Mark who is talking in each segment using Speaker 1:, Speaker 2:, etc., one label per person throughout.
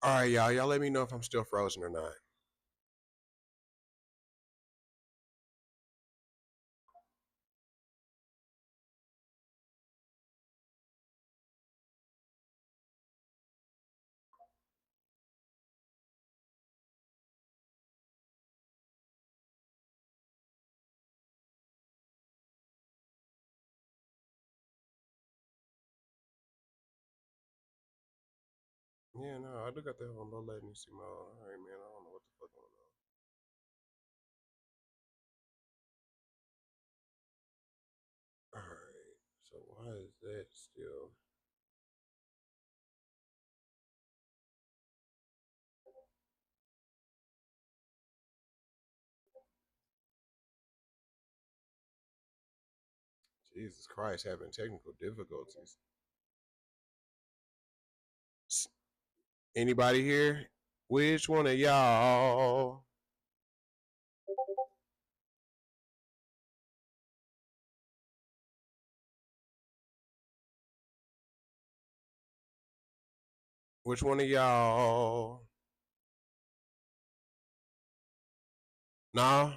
Speaker 1: All right, y'all. Y'all let me know if I'm still frozen or not. Yeah, no, I do got that on low latency mode. All right, man. I don't know what the fuck going on. All right. So why is that still? Jesus Christ, having technical difficulties. Anybody here? Which one of y'all? Which one of y'all? Nah.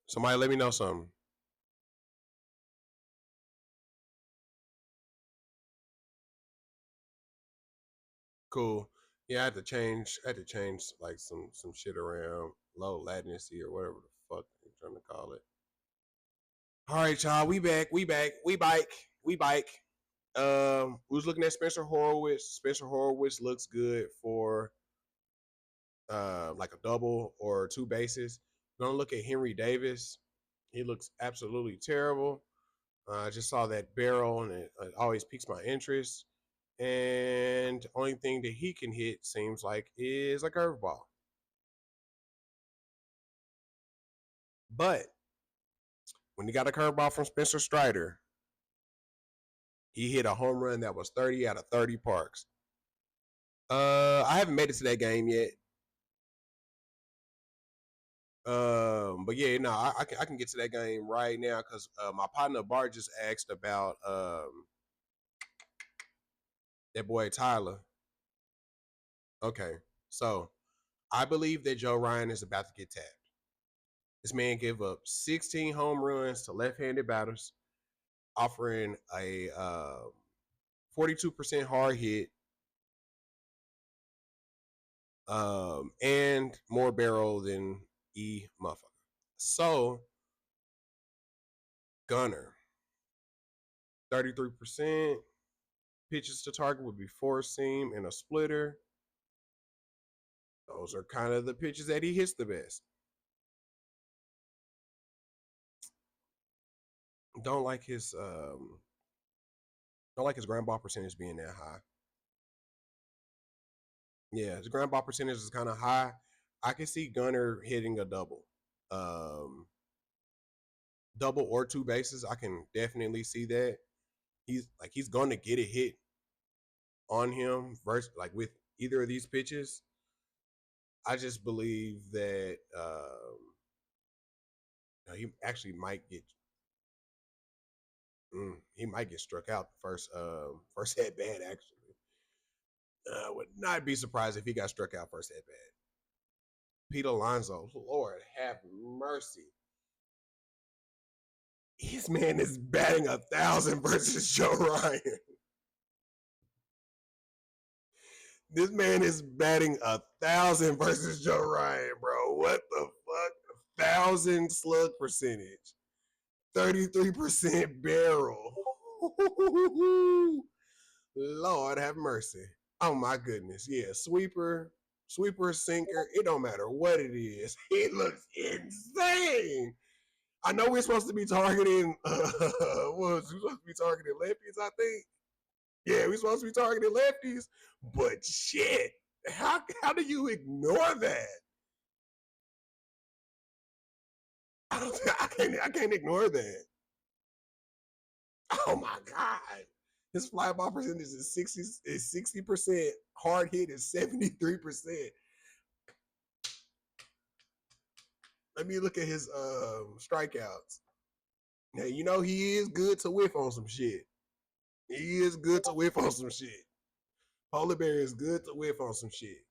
Speaker 1: Somebody let me know something. Cool. Yeah, I had to change like some shit around low latency or whatever the fuck I'm trying to call it. All right, y'all. We back. We back. We bike. We bike. We was looking at Spencer Horowitz. Spencer Horowitz looks good for like a double or two bases. We're gonna look at Henry Davis. He looks absolutely terrible. I just saw that barrel and it always piques my interest. And the only thing that he can hit seems like is a curveball. But when he got a curveball from Spencer Strider, he hit a home run that was 30 out of 30 parks. I haven't made it to that game yet. But yeah, no, I can get to that game right now because my partner Bart just asked about that boy Tyler. Okay, so I believe that Joe Ryan is about to get tapped. This man gave up 16 home runs to left-handed batters, offering a 42% hard hit, and more barrel than E motherfucker. So Gunner, 33% pitches to target would be four seam and a splitter. Those are kind of the pitches that he hits the best. Don't like his don't like his ground ball percentage being that high. Yeah, his ground ball percentage is kind of high. I can see Gunner hitting a double. Um Double or two bases. I can definitely see that. He's going to get a hit on him versus like with either of these pitches. I just believe that he actually might get he might get struck out the first at bat. Actually, would not be surprised if he got struck out first at bat. Pete Alonso, Lord have mercy. This man is batting 1,000 versus Joe Ryan. This man is batting 1,000 versus Joe Ryan, bro. What the fuck? 1,000 slug percentage, 33% barrel. Lord have mercy. Oh my goodness. Yeah, sweeper, sinker. It don't matter what it is. He looks insane. I know we're supposed to be targeting. What was we supposed to be targeting lefties? I think. Yeah, we're supposed to be targeting lefties, but shit, how do you ignore that? I can't ignore that. Oh my god, his fly ball percentage is 60% hard hit is 73%. Let me look at his strikeouts. Now you know he is good to whiff on some shit. He is good to whiff on some shit. Polar Bear is good to whiff on some shit.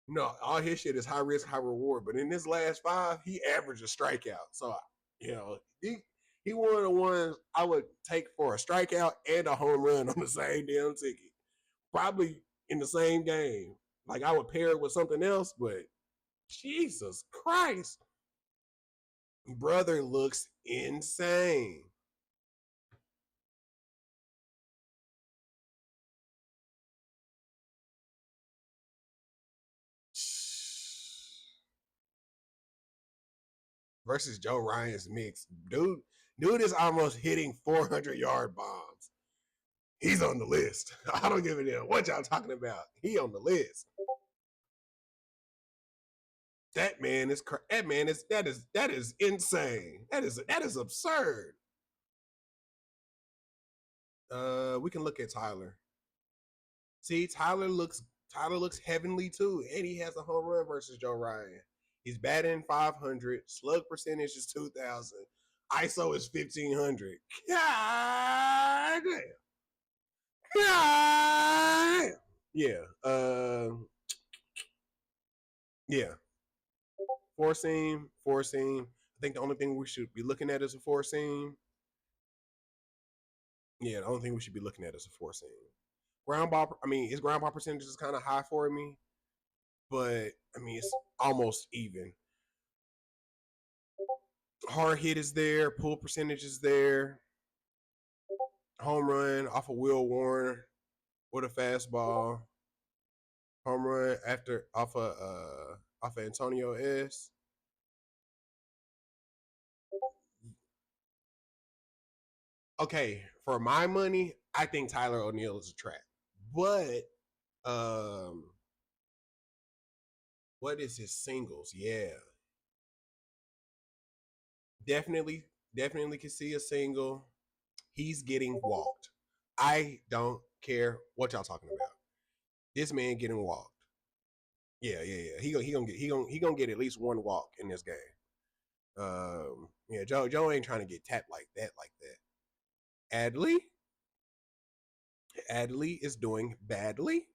Speaker 1: No, all his shit is high risk, high reward. But in this last five, he averaged a strikeout. So he one of the ones I would take for a strikeout and a home run on the same damn ticket. Probably in the same game. Like I would pair it with something else, but Jesus Christ, brother looks insane. Versus Joe Ryan's mix. Dude is almost hitting 400-yard bombs. He's on the list. I don't give a damn what y'all talking about. He on the list. That is insane. That is absurd. We can look at Tyler. See, Tyler looks heavenly too, and he has a home run versus Joe Ryan. He's batting 500. Slug percentage is 2,000. ISO is 1,500. God damn. God. Yeah. Yeah. Four seam. Four seam. I think the only thing we should be looking at is a four seam. Yeah, the only thing we should be looking at is a four seam. Ground ball. I mean, his ground ball percentage is kind of high for me, but I mean it's almost even. Hard hit is there. Pull percentage is there. Home run off of Will Warren with a fastball. Home run after off of Antonio S. Okay, for my money, I think Tyler O'Neill is a trap. But um, what is his singles? Yeah, definitely, definitely can see a single. He's getting walked. I don't care what y'all talking about. This man getting walked. Yeah, yeah, yeah. He gonna get at least one walk in this game. Yeah, Joe ain't trying to get tapped like that, like that. Adley is doing badly.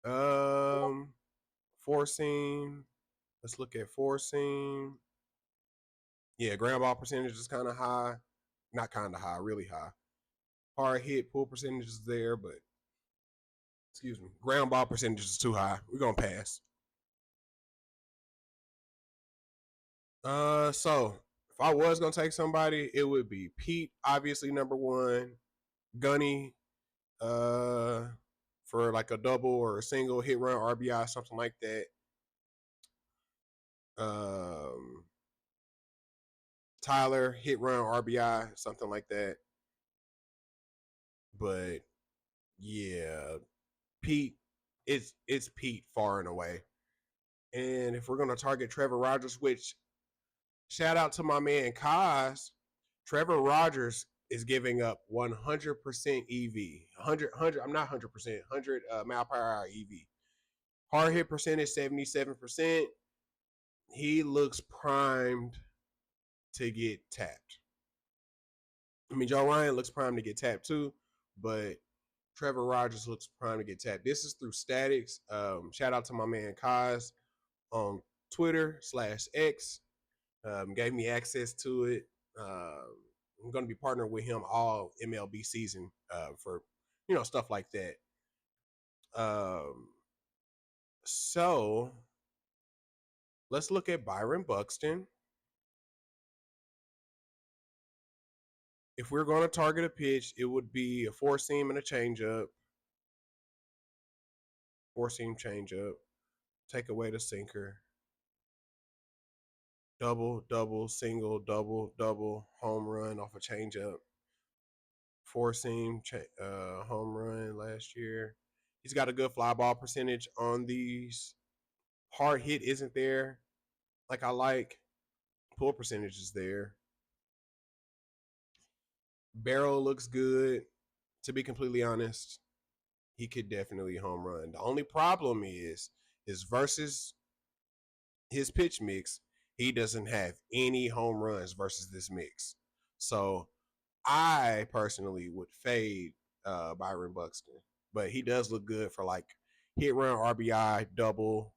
Speaker 1: Um, Forcing. Let's look at forcing. Yeah, ground ball percentage is kind of high. Not kind of high, really high. Hard hit pull percentage is there, but excuse me, ground ball percentage is too high. We're gonna pass. So if I was gonna take somebody, it would be Pete, obviously number one. Gunny, uh, for like a double or a single hit run RBI, something like that. Um, Tyler hit run RBI, something like that. But yeah, Pete, it's Pete far and away. And if we're gonna target Trevor Rogers, which shout out to my man Kaz, Trevor Rogers is giving up 100% EV, 100. I'm not 100%, 100 mile per hour EV. Hard hit percentage 77%. He looks primed to get tapped. I mean, Joe Ryan looks primed to get tapped too, but Trevor Rogers looks primed to get tapped. This is through Statics. Shout out to my man Kaz on Twitter/X. Gave me access to it. I'm going to be partnered with him all MLB season for stuff like that. Um, so let's look at Byron Buxton. If we're going to target a pitch, it would be a four seam and a changeup. Four seam changeup. Take away the sinker. Double, double, single, double, double, home run off a changeup. Four seam home run last year. He's got a good fly ball percentage on these. Hard hit isn't there like I like. Pull percentage is there. Barrel looks good. To be completely honest, he could definitely home run. The only problem is versus his pitch mix, he doesn't have any home runs versus this mix. So I personally would fade Byron Buxton, but he does look good for like hit run, RBI, double,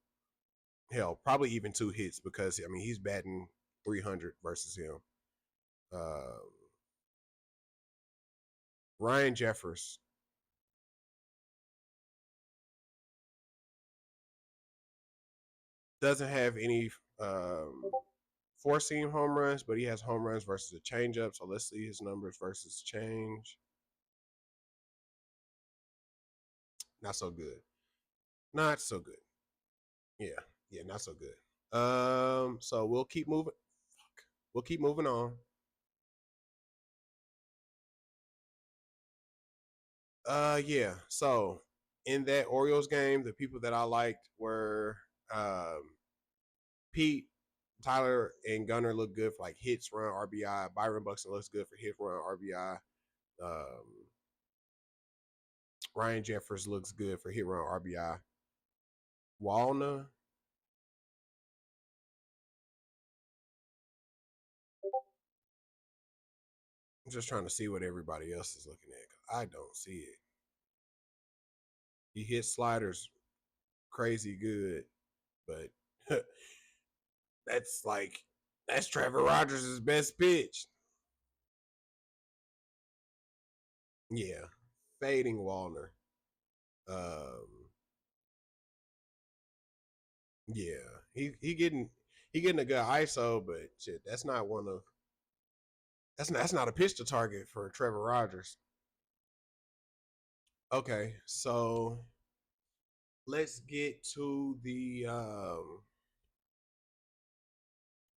Speaker 1: hell, probably even 2 hits because I mean he's batting 300 versus him. Um, Ryan Jeffers doesn't have any four seam home runs, but he has home runs versus a changeup. So let's see his numbers versus change. Not so good. Not so good. Yeah, yeah, not so good. So we'll keep moving. Fuck. We'll keep moving on. Yeah. So in that Orioles game, the people that I liked were um, Pete, Tyler, and Gunner look good for like hits, run, RBI. Byron Buxton looks good for hit, run, RBI. Um, Ryan Jeffers looks good for hit, run, RBI. Walner, I'm just trying to see what everybody else is looking at. I don't see it. He hits sliders crazy good, but that's like that's Trevor Rogers' best pitch. Yeah, fading Walner. Um, yeah, he getting a good ISO, but shit, that's not a pitch to target for Trevor Rogers. Okay, so let's get to the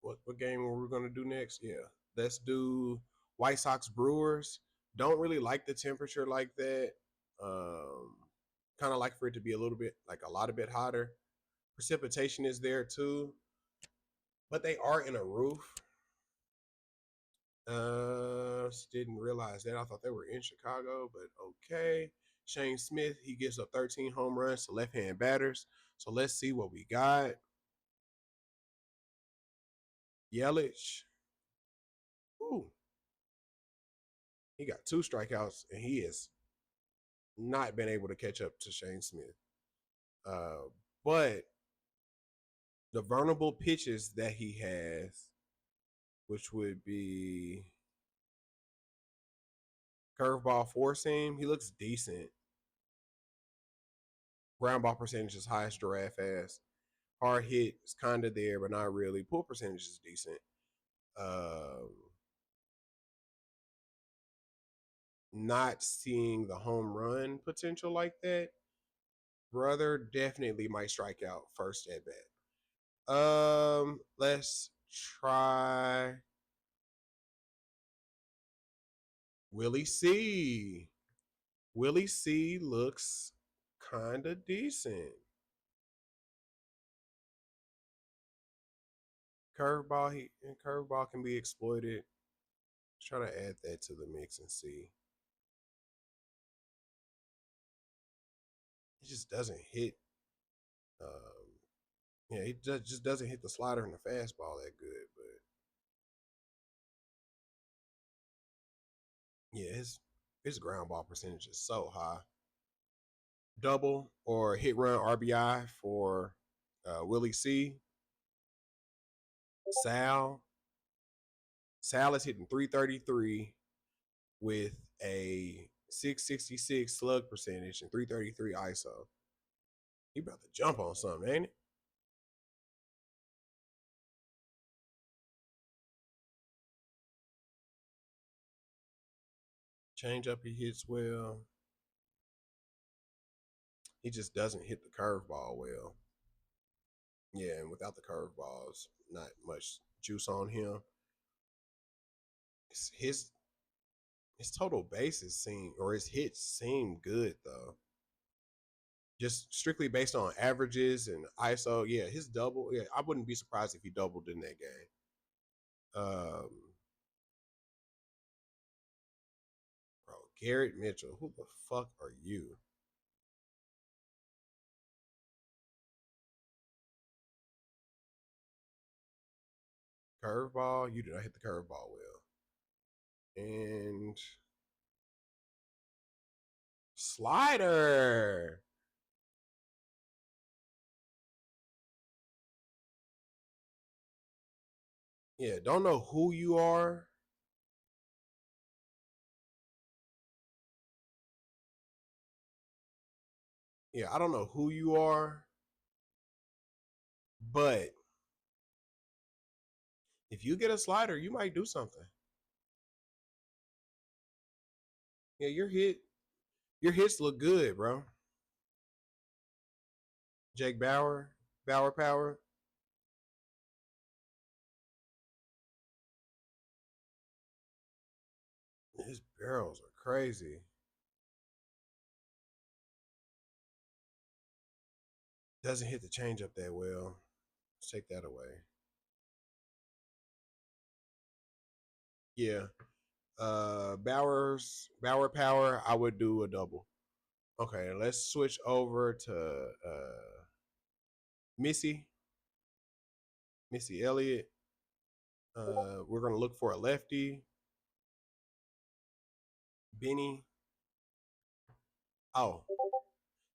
Speaker 1: what game are we gonna do next? Yeah, let's do White Sox Brewers. Don't really like the temperature like that. Um, kind of like for it to be a little bit like a lot a bit hotter. Precipitation is there too, but they are in a roof. Didn't realize that. I thought they were in Chicago, but okay. Shane Smith, he gives up 13 home runs to left-hand batters. So let's see what we got. Yelich. Ooh, he got 2 strikeouts, and he has not been able to catch up to Shane Smith. Uh, but the vulnerable pitches that he has, which would be curveball, four seam, he looks decent. Ground ball percentage is high as giraffe ass. Hard hit is kind of there, but not really. Pull percentage is decent. Um, not seeing the home run potential like that. Brother definitely might strike out first at bat. Let's try Willie C. Willie C looks kind of decent. Curveball can be exploited. Let's try to add that to the mix and see. It just doesn't hit. Um, yeah, he just doesn't hit the slider and the fastball that good. But yeah, his ground ball percentage is so high. Double or hit run RBI for Willie C. Sal. Sal is hitting 333 with a 666 slug percentage and 333 ISO. He about to jump on something, ain't it? Change up he hits well. He just doesn't hit the curveball well. Yeah, and without the curveballs, not much juice on him. His total bases seem or his hits seem good though. Just strictly based on averages and ISO, yeah, his double. Yeah, I wouldn't be surprised if he doubled in that game. Um, bro, Garrett Mitchell, who the fuck are you? Curveball, you did not hit the curveball well. And slider. Yeah, don't know who you are. Yeah, I don't know who you are, but if you get a slider, you might do something. Yeah, your hits look good, bro. Jake Bauer, Bauer Power. His barrels are crazy. Doesn't hit the change up that well. Let's take that away. Yeah. Bauer Power, I would do a double. Okay, let's switch over to Missy, Missy Elliott. We're gonna look for a lefty. Benny. Oh,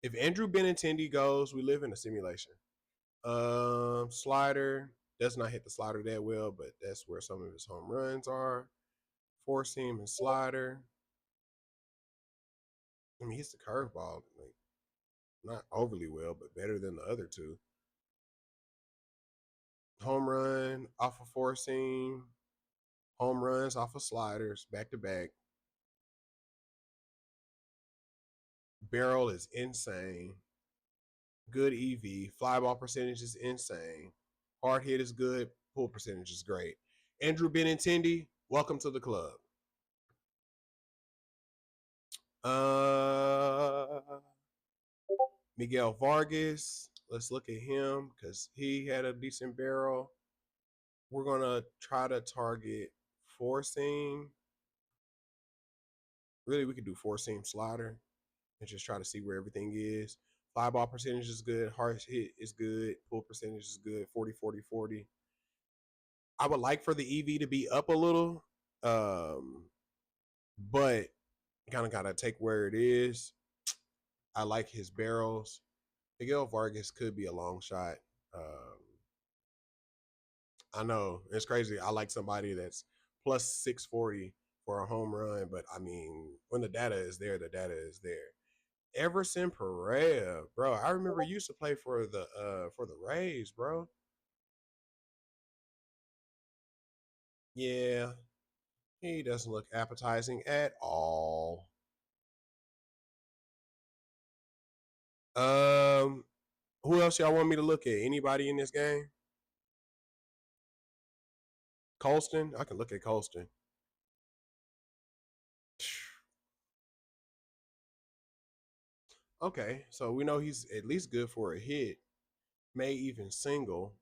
Speaker 1: if Andrew Benintendi goes, we live in a simulation. Slider does not hit the slider that well, but that's where some of his home runs are. Four seam and slider. I mean, he's the curveball, like not overly well, but better than the other two. Home run off of four seam, home runs off of sliders, back to back. Barrel is insane. Good EV. Fly ball percentage is insane. Hard hit is good. Pull percentage is great. Andrew Benintendi, welcome to the club. Uh, Miguel Vargas. Let's look at him because he had a decent barrel. We're gonna try to target four seam. Really, we could do four seam slider and just try to see where everything is. Fly ball percentage is good. Hard hit is good. Pull percentage is good. 40, 40, 40. I would like for the EV to be up a little, but kind of got to take where it is. I like his barrels. Miguel Vargas could be a long shot. Um, I know it's crazy. I like somebody that's plus 640 for a home run, but I mean, when the data is there, the data is there. Everson Pereira, bro. I remember he used to play for the Rays, bro. Yeah, he doesn't look appetizing at all. Um, who else y'all want me to look at? Anybody in this game? Colston? I can look at Colston. Okay, so we know he's at least good for a hit, may even single.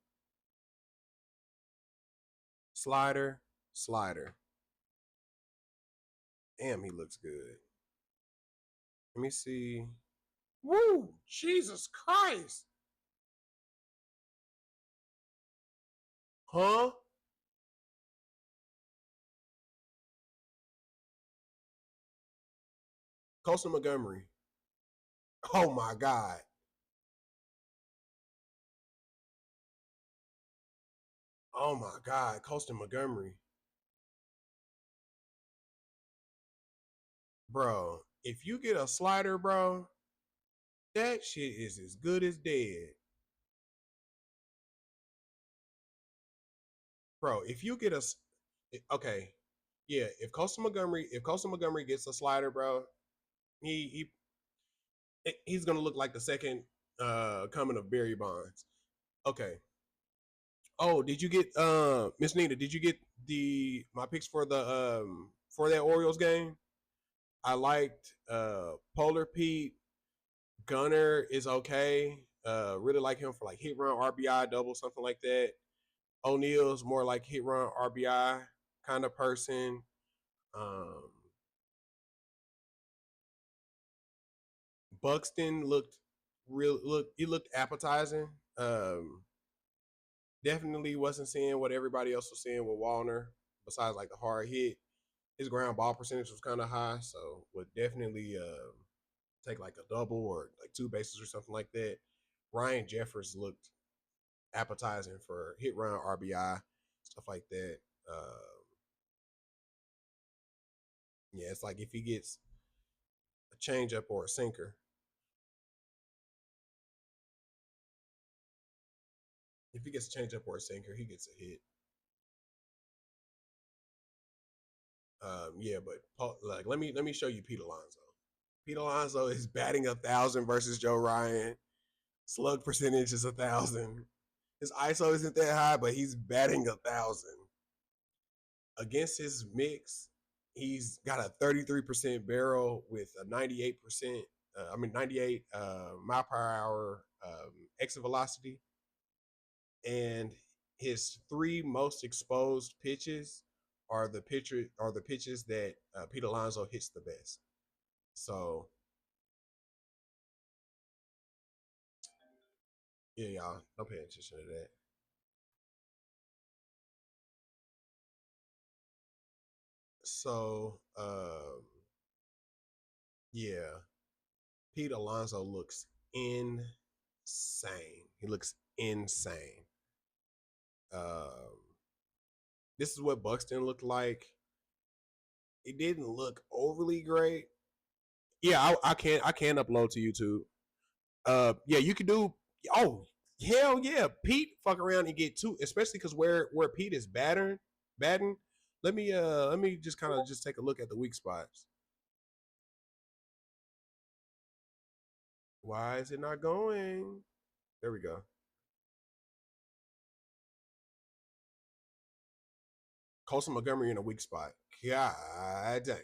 Speaker 1: Slider, slider. Damn, he looks good. Let me see. Woo! Jesus Christ! Huh? Colston Montgomery. Oh my God. Oh my God. Colston Montgomery. Bro, if you get a slider, bro, that shit is as good as dead. Bro, if you get a okay, yeah, if Colston Montgomery gets a slider, bro, he's gonna look like the second coming of Barry Bonds. Okay. Oh, did you get Miss Nina, did you get the my picks for that Orioles game? I liked Polar Pete. Gunner is okay. Really like him for like hit run RBI double, something like that. O'Neill's more like hit run RBI kind of person. Um, Buxton he looked appetizing. Definitely wasn't seeing what everybody else was seeing with Wallner, besides like the hard hit. His ground ball percentage was kind of high, so would definitely take like a double or like two bases or something like that. Ryan Jeffers looked appetizing for hit run RBI. stuff like that. Yeah, it's like if he gets a changeup or a sinker, if he gets a changeup or a sinker, he gets a hit. Yeah, but like let me show you Pete Alonso. Pete Alonso is batting 1,000 versus Joe Ryan. Slug percentage is 1,000. His ISO isn't that high, but he's batting 1,000 against his mix. He's got a 33% barrel with a 98%. 98 mile per hour exit velocity, and his three most exposed pitches are the pitches that Pete Alonso hits the best. So yeah, y'all don't pay attention to that. So yeah, Pete Alonso looks insane. He looks insane. Um, this is what Buxton looked like. It didn't look overly great. Yeah, I can upload to YouTube. Yeah, you could do. Oh, hell yeah, Pete fuck around and get two, especially because where Pete is batting. Let me just kind of just take a look at the weak spots. Why is it not going? There we go. Colson Montgomery in a weak spot. God dang.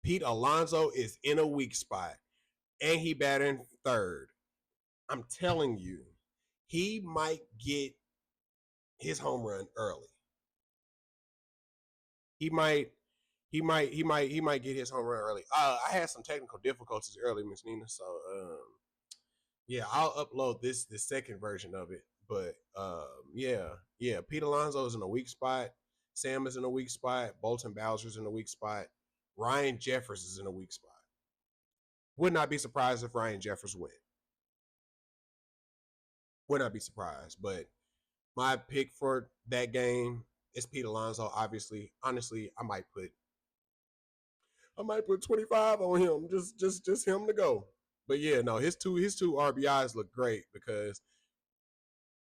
Speaker 1: Pete Alonso is in a weak spot, and he batting third. I'm telling you, he might get his home run early. He might, he might get his home run early. I had some technical difficulties early, Miss Nina. So, yeah, I'll upload the second version of it. But yeah, Pete Alonso is in a weak spot. Sam is in a weak spot. Bolton Bowser's in a weak spot. Ryan Jeffers is in a weak spot. Would not be surprised if Ryan Jeffers win. Would not be surprised. But my pick for that game is Pete Alonso. Obviously, honestly, I might put 25 on him. Just him to go. But yeah, no, his two RBIs look great because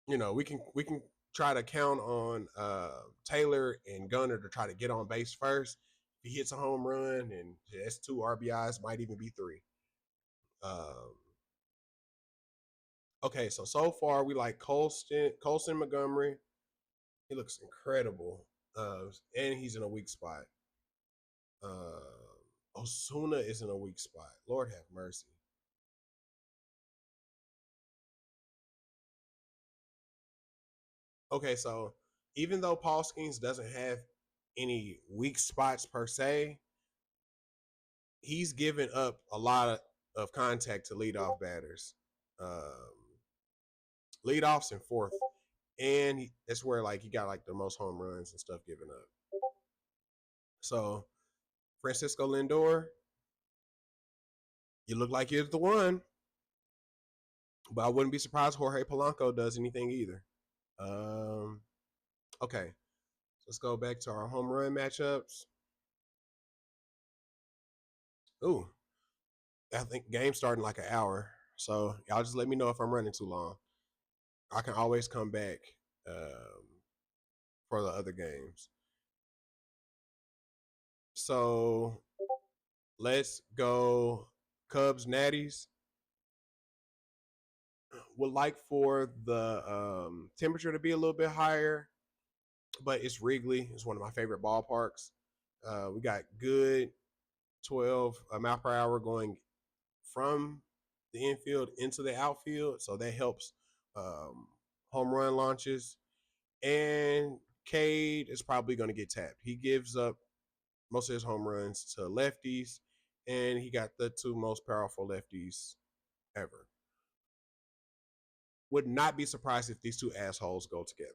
Speaker 1: we can try to count on Taylor and Gunnar to try to get on base first. If he hits a home run, and that's two RBIs, might even be three. Um, okay, so far we like Colson Montgomery. He looks incredible, and he's in a weak spot. Osuna is in a weak spot. Lord have mercy. Okay, so even though Paul Skeens doesn't have any weak spots per se, he's given up a lot of contact to leadoff batters, leadoffs and fourth, and that's where like he got like the most home runs and stuff given up. So Francisco Lindor, you look like you're the one, but I wouldn't be surprised Jorge Polanco does anything either. Um, okay, let's go back to our home run matchups. Ooh, I think game starting like an hour, so y'all just let me know if I'm running too long. I can always come back for the other games. So let's go Cubs Natties. Would like for the temperature to be a little bit higher, but it's Wrigley. It's one of my favorite ballparks. We got good 12 mile per hour going from the infield into the outfield, so that helps um, home run launches. And Cade is probably going to get tapped. He gives up most of his home runs to lefties, and he got the two most powerful lefties ever. Would not be surprised if these two assholes go together.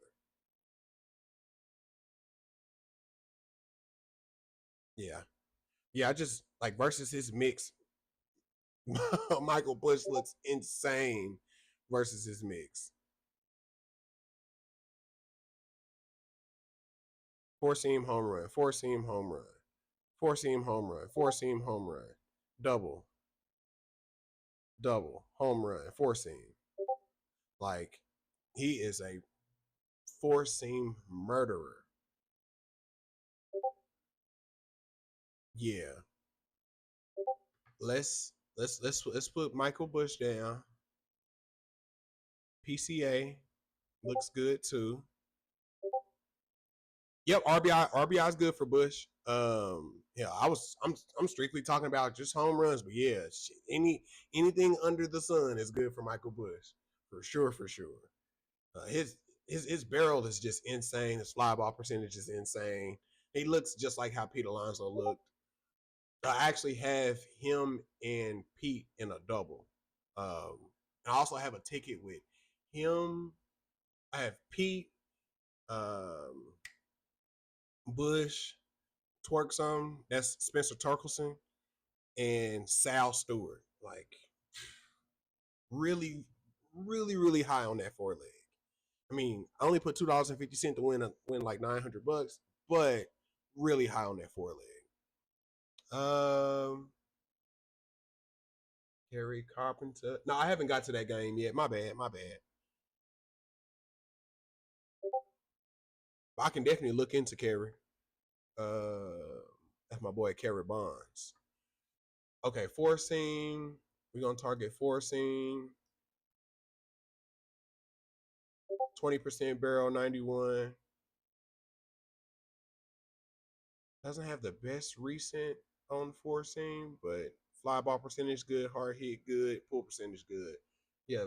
Speaker 1: Yeah. Yeah, I just like versus his mix. Michael Bush looks insane. versus his mix. Four seam home run, four seam home run, four seam home run, four seam home run, double, double, home run, four seam. Like, he is a four seam murderer. Yeah. Let's put Michael Bush down. PCA looks good too. Yep, RBI is good for Bush. Yeah, I'm strictly talking about just home runs, but yeah, anything under the sun is good for Michael Bush for sure, for sure. His barrel is just insane. His fly ball percentage is insane. He looks just like how Pete Alonso looked. I actually have him and Pete in a double. Um, I also have a ticket with him. I have Pete, um, Bush, Twerksome. That's Spencer Torkelson and Sal Stewart. Like really, really, really high on that four leg. I mean, I only put $2.50 to win like $900, but really high on that four leg. Gary Carpenter. No, I haven't got to that game yet. My bad. My bad. But I can definitely look into Kerry. That's my boy Kerry Bonds. Okay, four seam. We're gonna target four seam. 20% barrel 91. Doesn't have the best recent on four seam, but fly ball percentage good, hard hit good, pull percentage good. Yeah,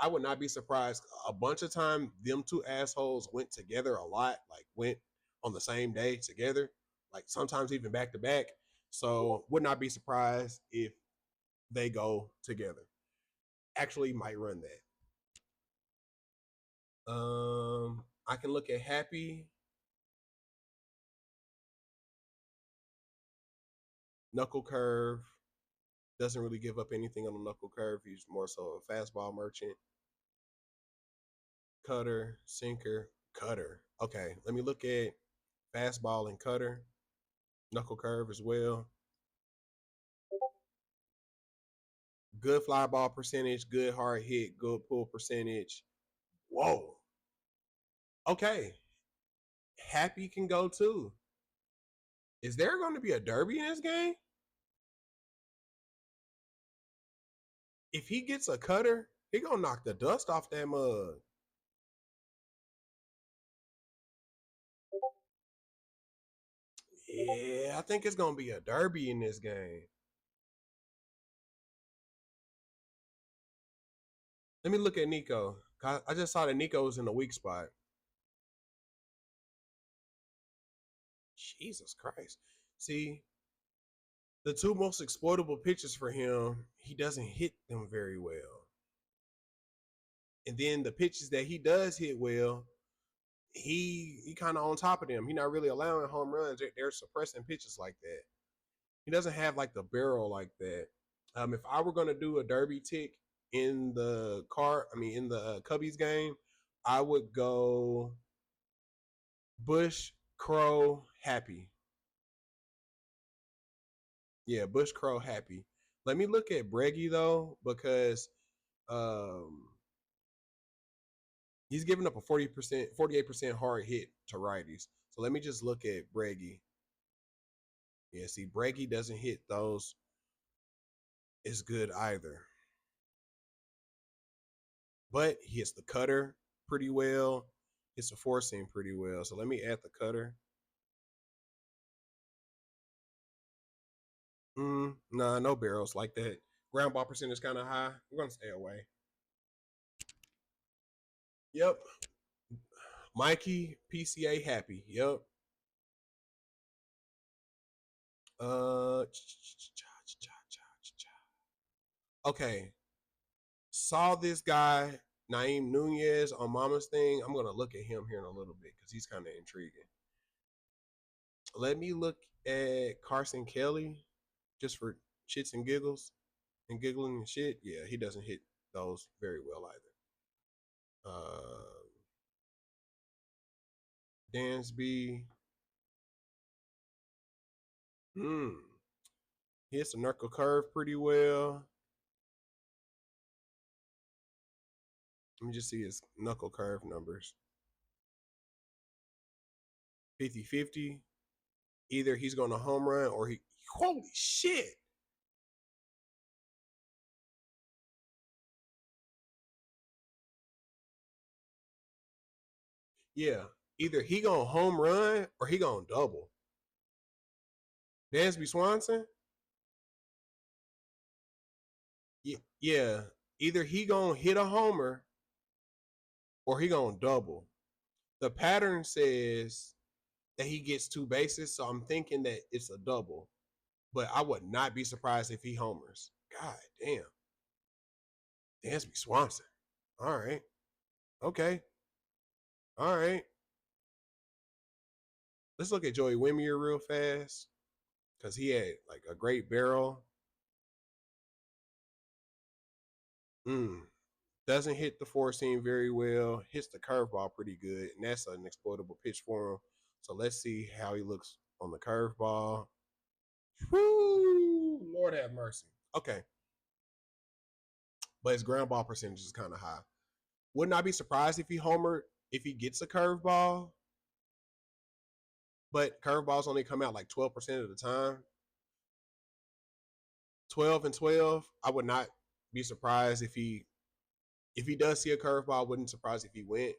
Speaker 1: I would not be surprised. A bunch of time, them two assholes went together a lot, like went on the same day together, like sometimes even back to back. So would not be surprised if they go together. Actually, might run that. I can look at Happy knuckle curve. Doesn't really give up anything on the knuckle curve. He's more so a fastball merchant. Cutter, sinker, cutter. Okay, let me look at fastball and cutter. Knuckle curve as well. Good fly ball percentage, good hard hit, good pull percentage. Whoa. Okay. Happy can go too. Is there going to be a derby in this game? If he gets a cutter, he gonna knock the dust off that mug. Yeah, I think it's gonna be a derby in this game. Let me look at Nico. I just saw that Nico was in the weak spot. Jesus Christ. See, the two most exploitable pitches for him, he doesn't hit them very well. And then the pitches that he does hit well, he kind of on top of them. He's not really allowing home runs. They're suppressing pitches like that. He doesn't have like the barrel like that. If I were gonna do a derby tick in the in the Cubbies game, I would go Bush, Crow, Happy. Yeah, Bush, Crow, Happy. Let me look at Breggy though, because um, he's giving up a 40%, 48% hard hit to righties. So let me just look at Breggy. Yeah, see, Breggy doesn't hit those as good either. But he hits the cutter pretty well. Hits the four seam pretty well. So let me add the cutter. Nah, no barrels like that. Ground ball percentage kind of high. We're gonna stay away. Yep. Mikey PCA happy. Yep. Uh. Okay. Saw this guy Naeem Nunez on Mama's thing. I'm gonna look at him here in a little bit because he's kind of intriguing. Let me look at Carson Kelly just for shits and giggles and giggling and shit. Yeah, he doesn't hit those very well either. Uh, Dansby. Hmm. Hits the knuckle curve pretty well. Let me just see his knuckle curve numbers. 50-50. Either he's going to home run or he. Holy shit. Yeah. Either he going to home run or he going to double. Dansby Swanson? Yeah. Either he going to hit a homer or he going to double. The pattern says that he gets two bases, so I'm thinking that it's a double. But I would not be surprised if he homers. God damn. Dansby Swanson. All right. Okay. All right. Let's look at Joey Wimmer real fast because he had like a great barrel. Mm. Doesn't hit the four seam very well. Hits the curveball pretty good, and that's an exploitable pitch for him. So let's see how he looks on the curveball. Woo! Lord have mercy. Okay, but his ground ball percentage is kind of high. Would not be surprised if he homered if he gets a curveball, but curveballs only come out like 12% of the time. 12 and 12, I would not be surprised if he does see a curveball. I wouldn't surprise if he went,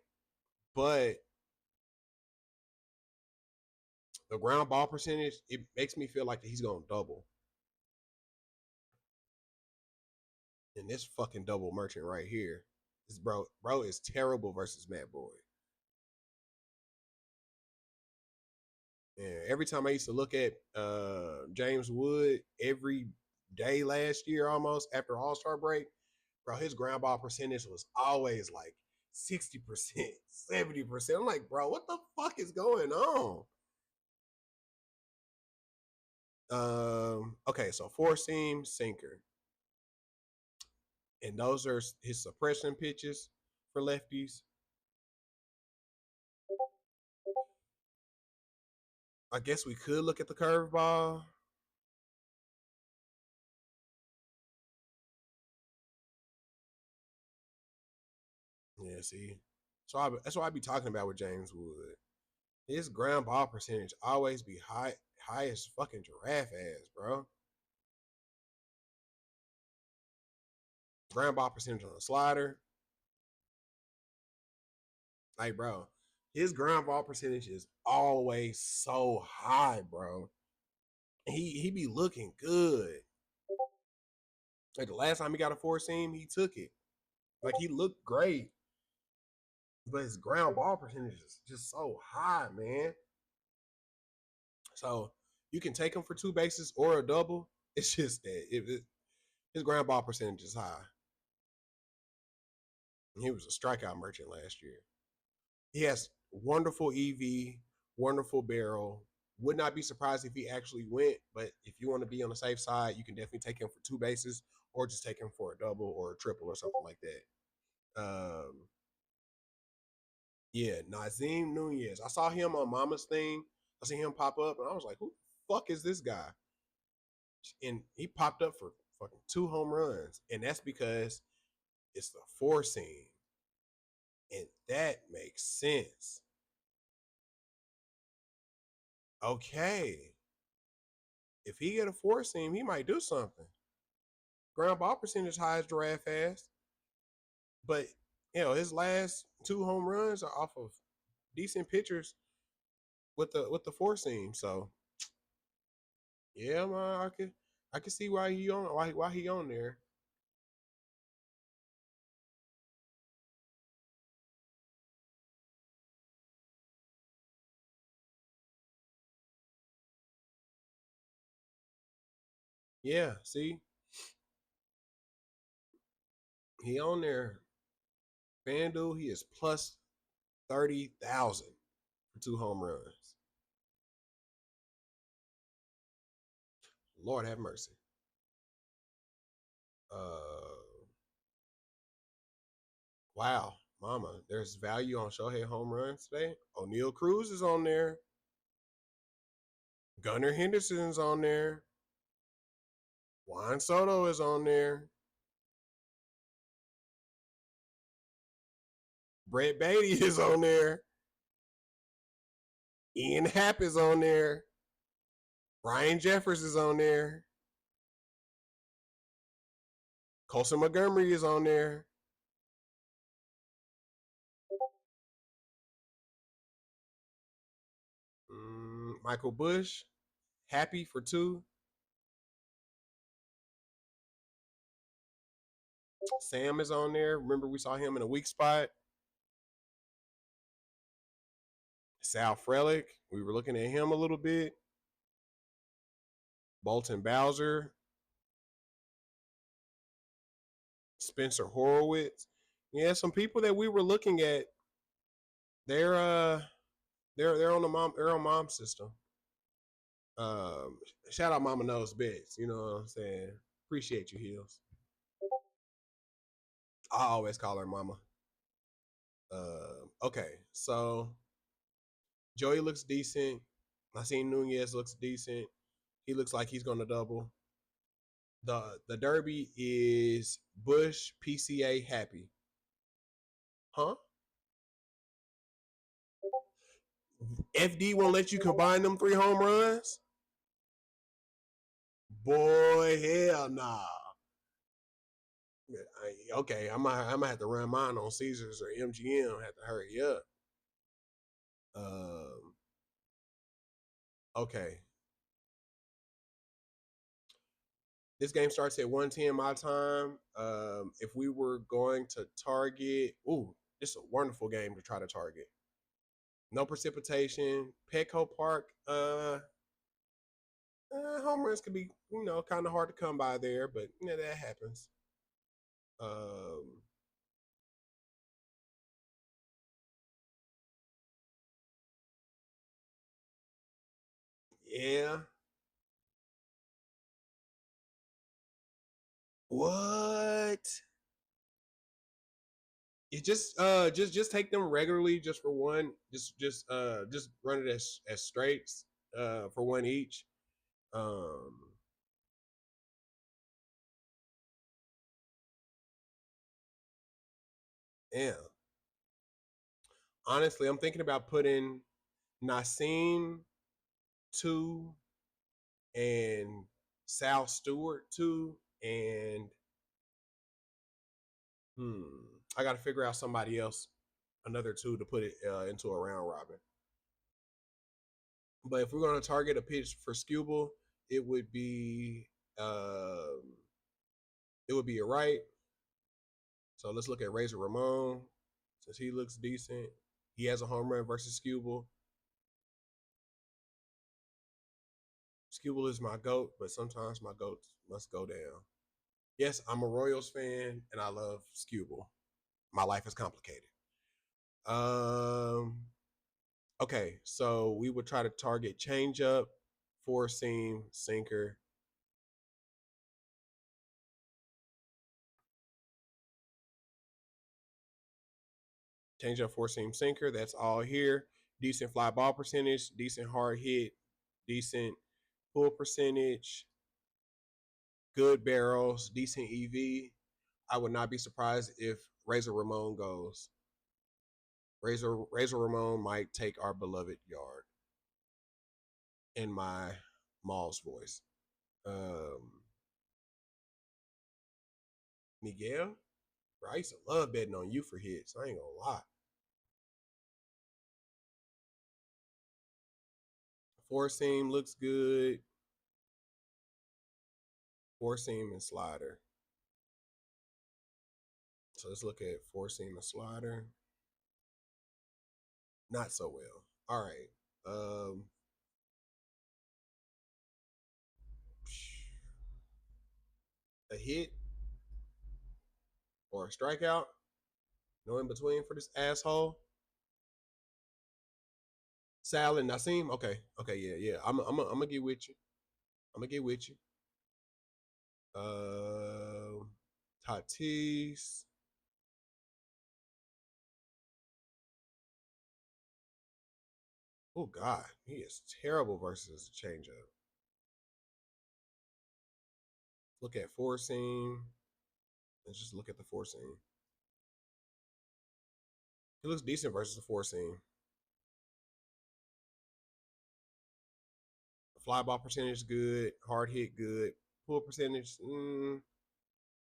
Speaker 1: but the ground ball percentage, it makes me feel like he's gonna double. And this fucking double merchant right here, this bro is terrible versus Matt Boyd. And every time I used to look at James Wood every day last year, almost after All Star break, bro, his ground ball percentage was always like 60%, 70%. I'm like, bro, what the fuck is going on? Okay, so four seam sinker, and those are his suppression pitches for lefties. I guess we could look at the curveball. Yeah, see, that's what I be talking about with James Wood. His ground ball percentage always be high as fucking giraffe ass, bro. Ground ball percentage on the slider, like, bro, his ground ball percentage is always so high, bro. He be looking good. Like the last time he got a four seam, he took it. Like he looked great, but his ground ball percentage is just so high, man. So you can take him for two bases or a double. It's just that his ground ball percentage is high. And he was a strikeout merchant last year. He has wonderful EV, wonderful barrel. Would not be surprised if he actually went, but if you want to be on the safe side, you can definitely take him for two bases or just take him for a double or a triple or something like that. Yeah, Nazim Nunez. I saw him on Mama's thing. I see him pop up, and I was like, "Who the fuck is this guy?" And he popped up for fucking two home runs, and that's because it's the four seam, and that makes sense. Okay, if he get a four seam, he might do something. Ground ball percentage high as giraffe fast, but his last two home runs are off of decent pitchers with the four seam. So yeah, man, I can see why he on there. Yeah, see, he on there. FanDuel, he is plus 30,000 for two home runs. Lord have mercy. Uh, wow. Mama, there's value on Shohei home runs today. O'Neal Cruz is on there. Gunnar Henderson's on there. Juan Soto is on there. Brett Beatty is on there. Ian Happ is on there. Ryan Jeffers is on there. Colson Montgomery is on there. Michael Bush, happy for 2. Sam is on there. Remember, we saw him in a weak spot. Sal Frelick, we were looking at him a little bit. Bolton Bowser, Spencer Horowitz. Yeah, some people that we were looking at. They're they're on the mom system. Um, Shout out Mama Knows Bets. You know what I'm saying? Appreciate you, Heels. I always call her Mama. Okay, so Joey looks decent. Nassim Nunez looks decent. He looks like he's going to double. The Derby is Bush PCA happy. Huh? FD won't let you combine them 3 home runs? Boy, hell nah. Okay, I might have to run mine on Caesars or MGM. Have to hurry up. Um, okay. This game starts at 1:10 my time. If we were going to target, this is a wonderful game to try to target. No precipitation. Petco Park. Home runs could be, kind of hard to come by there, but that happens. Um, yeah. What? You just take them regularly, just for one. Just run it as straights, for one each. Um, yeah. Honestly, I'm thinking about putting Nassim 2 and Sal Stewart 2 and I got to figure out somebody else, another 2 to put it into a round robin. But if we're going to target a pitch for Skubal, it would be um, a right. So let's look at Razor Ramon, since he looks decent. He has a home run versus Skubal. Skubal is my GOAT, but sometimes my GOATs must go down. Yes, I'm a Royals fan and I love Skubal. My life is complicated. Um, okay, so we would try to target changeup, 4-seam, sinker. Changeup, 4-seam, sinker. That's all here. Decent fly ball percentage, decent hard hit, decent pull percentage, good barrels, decent EV. I would not be surprised if Razor Ramon goes. Razor Ramon might take our beloved yard. In my Maul's voice. Um, Miguel, bro, I used to love betting on you for hits. I ain't gonna lie. 4-seam looks good. 4-seam and slider. So let's look at 4-seam and slider. Not so well. All right. A hit or a strikeout? No in between for this asshole. Sal and Nassim. Okay. Okay. Yeah. Yeah. I'm gonna get with you. I'm gonna get with you. Tatis. Oh God, he is terrible versus a changeup. Look at four seam. Let's just look at the four seam. He looks decent versus the four seam. Fly ball percentage good. Hard hit good. Pull percentage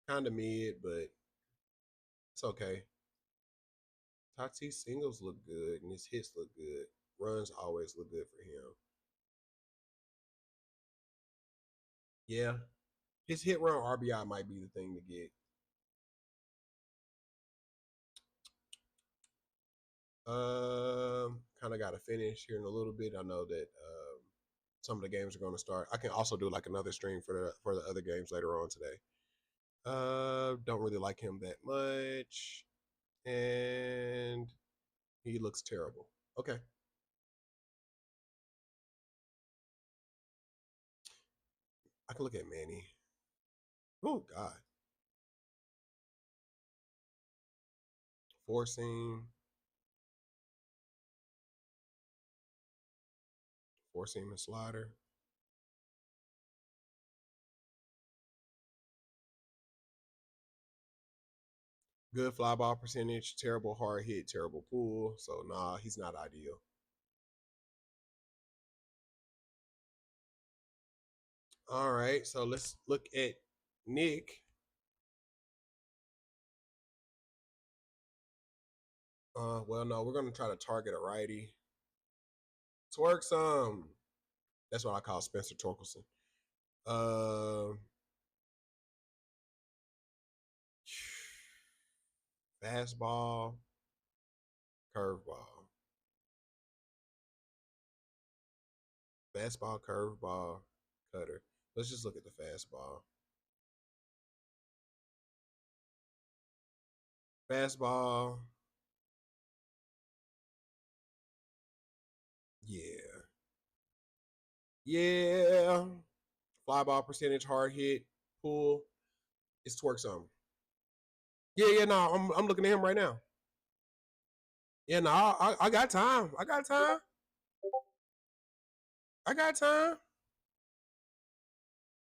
Speaker 1: kind of mid, but it's okay. Tatis singles look good and his hits look good. Runs always look good for him. Yeah, his hit run RBI might be the thing to get. Kind of got to finish here in a little bit. I know that some of the games are going to start. I can also do like another stream for the other games later on today. Don't really like him that much, and he looks terrible. Okay, I can look at Manny. Oh God, four seam, four seam and slider. Good fly ball percentage, terrible hard hit, terrible pull. So nah, he's not ideal. All right, so let's look at Nick. Well, no, we're gonna try to target a righty. Twerk some. That's what I call Spencer Torkelson. Uh, fastball, curveball, fastball, curveball, cutter. Let's just look at the fastball. Fastball, yeah, yeah. Fly ball percentage, hard hit, pull. It's twerk some. Yeah, yeah. No, I'm looking at him right now. Yeah, no, I got time. I got time. I got time.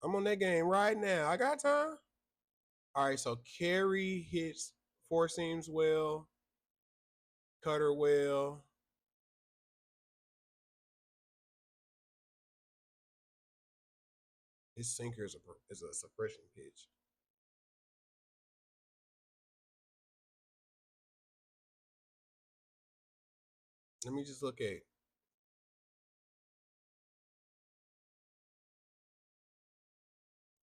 Speaker 1: I'm on that game right now. I got time. All right, so Carey hits four seams well, cutter well. His sinker is a suppression pitch. Let me just look at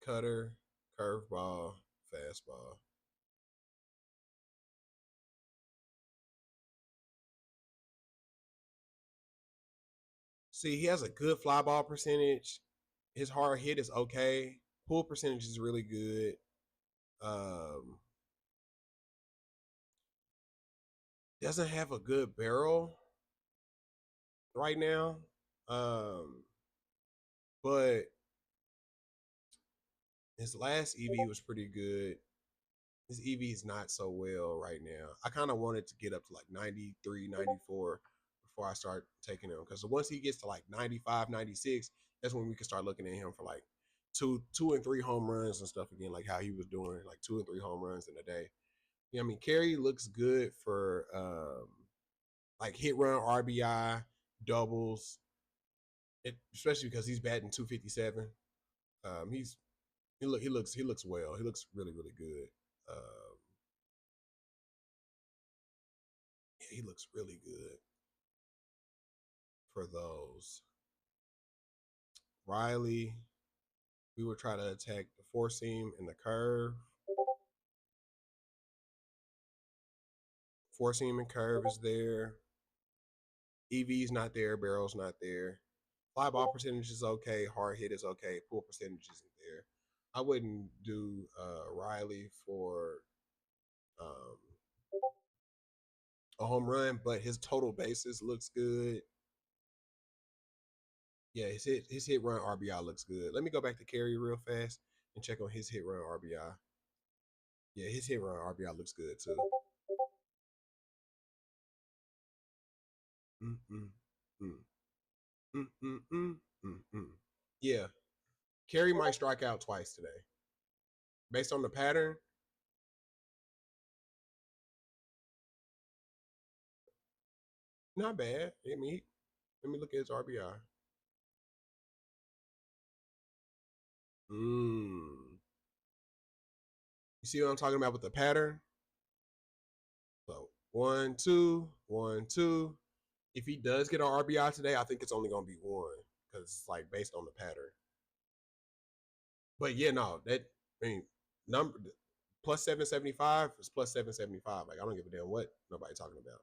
Speaker 1: cutter, curveball, fastball. See, he has a good fly ball percentage. His hard hit is okay. Pull percentage is really good. Um, doesn't have a good barrel right now. Um, but his last EV was pretty good. His EV is not so well right now. I kind of wanted to get up to like 93, 94 before I start taking him. Because once he gets to like 95, 96, that's when we can start looking at him for like two and three home runs and stuff again, like how he was doing, like 2 and 3 home runs in a day. Yeah, I mean, Carey looks good for like hit run, RBI, doubles, especially because he's batting 257. He's he looks well. He looks really really good. Yeah, he looks really good for those. Riley, we would try to attack the four seam and the curve. Four seam and curve is there. EV's not there. Barrel's not there. Fly ball percentage is okay. Hard hit is okay. Pull percentage isn't there. I wouldn't do Riley for um, a home run, but his total bases looks good. Yeah, his hit run RBI looks good. Let me go back to Carey real fast and check on his hit run RBI. Yeah, his hit run RBI looks good too. Mm-mm-mm. Mm, mm, mm, mm, mm. Yeah, Kerry might strike out twice today, based on the pattern. Not bad. Let me look at his RBI. Mm. You see what I'm talking about with the pattern? So 1, 2, 1, 2. If he does get an RBI today, I think it's only gonna be one because it's like based on the pattern. But yeah, no, that I mean number plus 775 is plus 775. Like I don't give a damn what nobody talking about.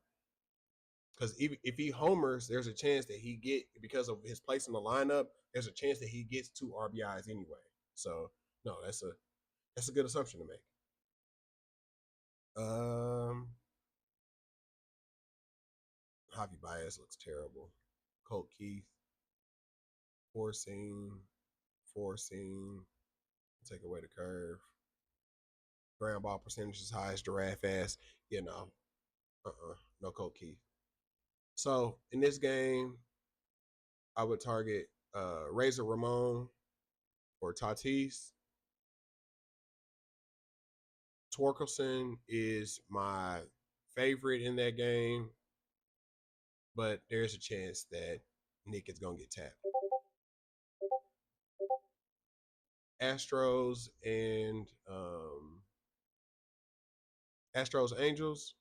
Speaker 1: Because if he homers, there's a chance that he get because of his place in the lineup. There's a chance that he gets 2 RBIs anyway. So no, that's a good assumption to make. Um, Javi Baez looks terrible. Colt Keith forcing, forcing, take away the curve. Ground ball percentage is high as giraffe ass. You know, no Colt Keith. So in this game, I would target Razor Ramon or Tatis. Torkelson is my favorite in that game, but there's a chance that Nick is gonna get tapped. Astros and Astros Angels.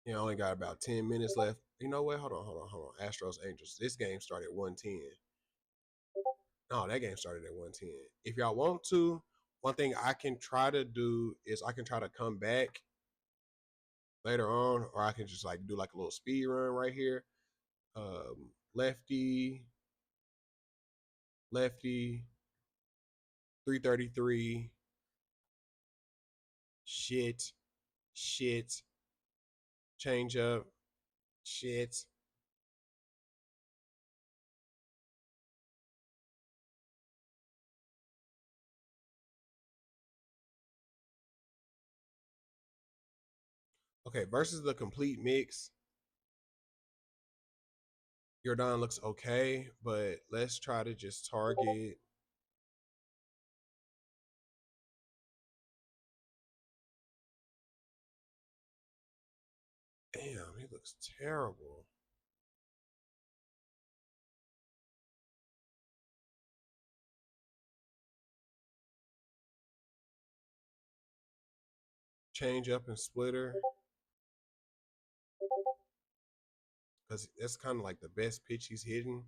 Speaker 1: You know, only got about 10 minutes left. You know what? Hold on. Astros Angels. This game started at 110. No, that game started at 110. If y'all want to, one thing I can try to do is I can try to come back later on, or I can just like do like a little speed run right here. Lefty, lefty, 333. Shit, shit, change up, shit. Okay, versus the complete mix, Jordan looks okay, but let's try to just target. Damn, he looks terrible. Change up and splitter, because that's kind of like the best pitch he's hitting.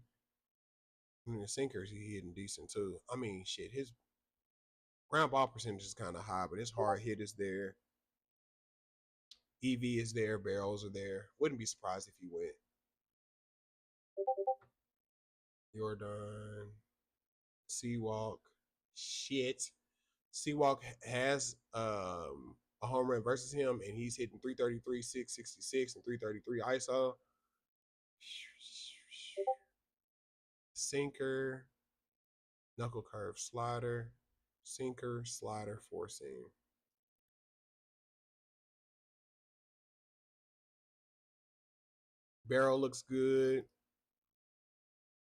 Speaker 1: I mean, the sinkers he hitting decent too. I mean, shit, his ground ball percentage is kind of high, but his hard hit is there. EV is there. Barrels are there. Wouldn't be surprised if he went. Jordan, Seawalk, shit. Seawalk has a home run versus him, and he's hitting 333, 666, and 333 ISO. Sinker, knuckle curve slider, sinker, slider, four seam. Barrel looks good.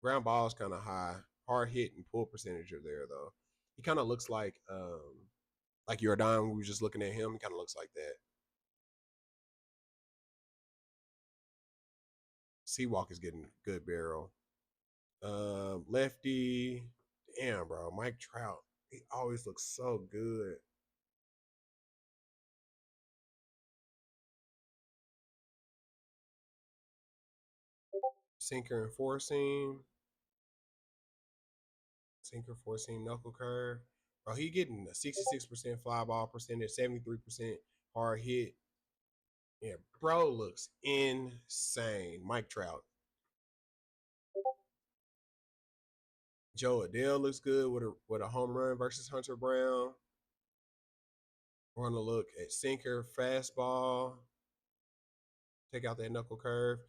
Speaker 1: Ground ball is kind of high. Hard hit and pull percentage are there though. He kind of looks like Jordan. We were just looking at him. He kind of looks like that. Seawalk is getting good barrel. Lefty. Damn, bro. Mike Trout. He always looks so good. Sinker and four seam. Sinker, four seam, knuckle curve. Bro, he getting a 66% fly ball percentage, 73% hard hit. Yeah, bro looks insane. Mike Trout. Joe Adele looks good with a home run versus Hunter Brown. We're gonna look at sinker, fastball, take out that knuckle curve.